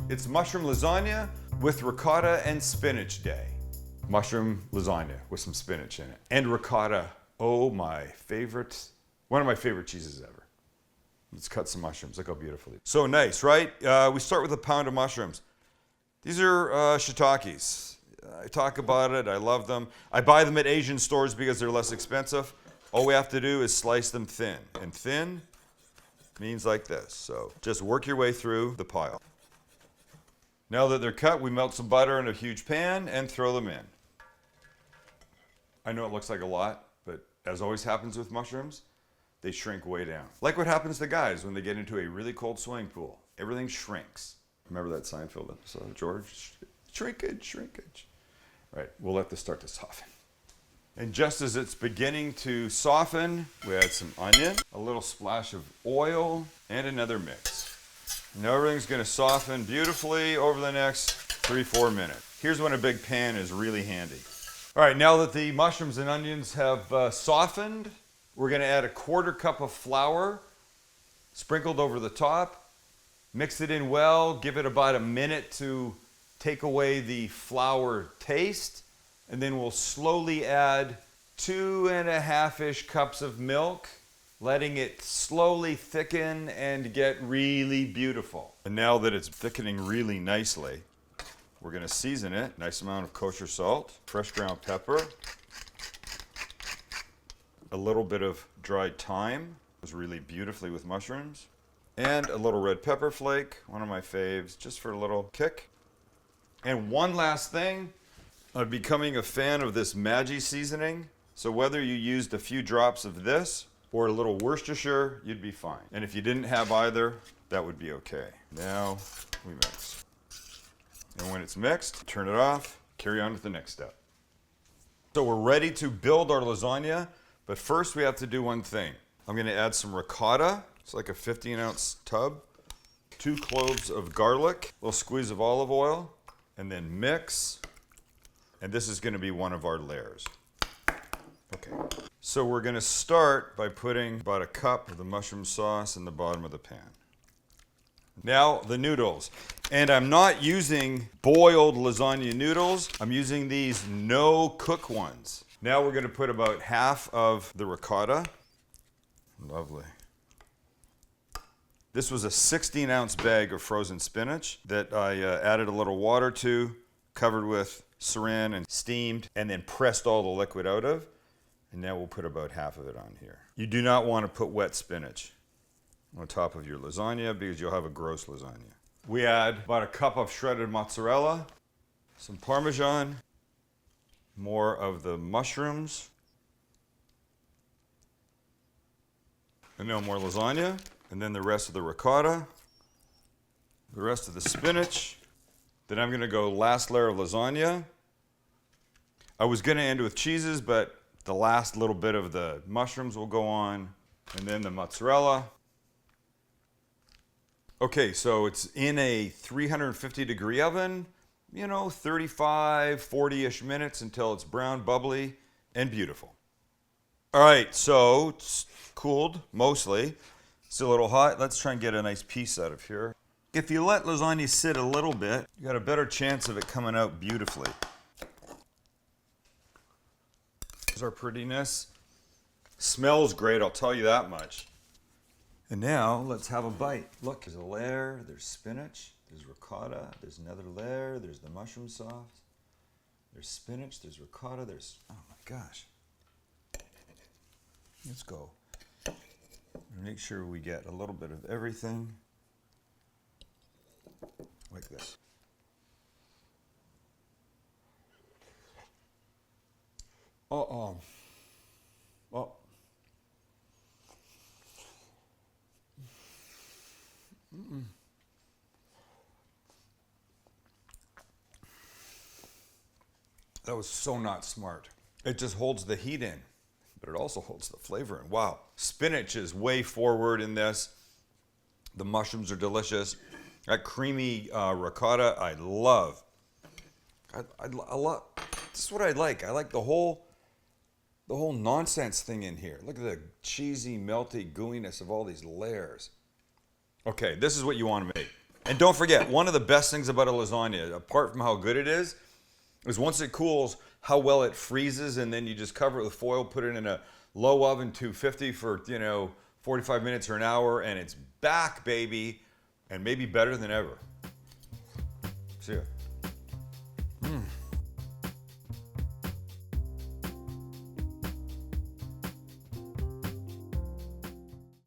It's mushroom lasagna with ricotta and spinach day. Mushroom lasagna with some spinach in it. And ricotta, oh my favorite, one of my favorite cheeses ever. Let's cut some mushrooms, look how beautiful these are. So nice, right? We start with a pound of mushrooms. These are shiitakes. I talk about it, I love them. I buy them at Asian stores because they're less expensive. All we have to do is slice them thin. And thin means like this. So just work your way through the pile. Now that they're cut, we melt some butter in a huge pan and throw them in. I know it looks like a lot, but as always happens with mushrooms, they shrink way down. Like what happens to guys when they get into a really cold swimming pool. Everything shrinks. Remember that Seinfeld episode, George? Shrinkage, shrinkage. All right, we'll let this start to soften. And just as it's beginning to soften, we add some onion, a little splash of oil, and another mix. Now everything's gonna soften beautifully over the next 3-4 minutes. Here's when a big pan is really handy. All right, now that the mushrooms and onions have softened, we're gonna add a 1/4 cup of flour, sprinkled over the top. Mix it in well, give it about a minute to take away the flour taste, and then we'll slowly add 2.5-ish cups of milk, letting it slowly thicken and get really beautiful. And now that it's thickening really nicely, we're gonna season it. Nice amount of kosher salt, fresh ground pepper, a little bit of dried thyme, goes really beautifully with mushrooms, and a little red pepper flake, one of my faves, just for a little kick. And one last thing, I'm becoming a fan of this veggie seasoning. So whether you used a few drops of this or a little Worcestershire, you'd be fine. And if you didn't have either, that would be okay. Now we mix. And when it's mixed, turn it off, carry on with the next step. So we're ready to build our lasagna, but first we have to do one thing. I'm gonna add some ricotta. It's like a 15-ounce tub. 2 cloves of garlic, a little squeeze of olive oil, and then mix. And this is gonna be one of our layers. Okay, so we're gonna start by putting about a cup of the mushroom sauce in the bottom of the pan. Now the noodles. And I'm not using boiled lasagna noodles. I'm using these no-cook ones. Now we're gonna put about half of the ricotta. Lovely. This was a 16-ounce bag of frozen spinach that I added a little water to, covered with saran and steamed, and then pressed all the liquid out of. And now we'll put about half of it on here. You do not want to put wet spinach on top of your lasagna because you'll have a gross lasagna. We add about a cup of shredded mozzarella, some Parmesan, more of the mushrooms, and now more lasagna, and then the rest of the ricotta, the rest of the spinach. Then I'm gonna go last layer of lasagna. I was gonna end with cheeses, but the last little bit of the mushrooms will go on, and then the mozzarella. Okay, so it's in a 350-degree oven, 35, 40-ish minutes until it's brown, bubbly, and beautiful. All right, so it's cooled mostly. Still a little hot. Let's try and get a nice piece out of here. If you let lasagna sit a little bit, you got a better chance of it coming out beautifully. Here's our prettiness. Smells great, I'll tell you that much. And now let's have a bite. Look, there's a layer, there's spinach, there's ricotta, there's another layer, there's the mushroom sauce, there's spinach, there's ricotta, there's, oh my gosh. Let's go. Make sure we get a little bit of everything. Like this. Oh. That was so not smart. It just holds the heat in, but it also holds the flavor in. Wow. Spinach is way forward in this. The mushrooms are delicious. That creamy ricotta, I love. I love. This is what I like. I like the whole nonsense thing in here. Look at the cheesy, melty gooiness of all these layers. Okay, this is what you want to make. And don't forget, one of the best things about a lasagna, apart from how good it is once it cools, how well it freezes, and then you just cover it with foil, put it in a low oven, 250 for, 45 minutes or an hour, and it's back, baby, and maybe better than ever. See ya.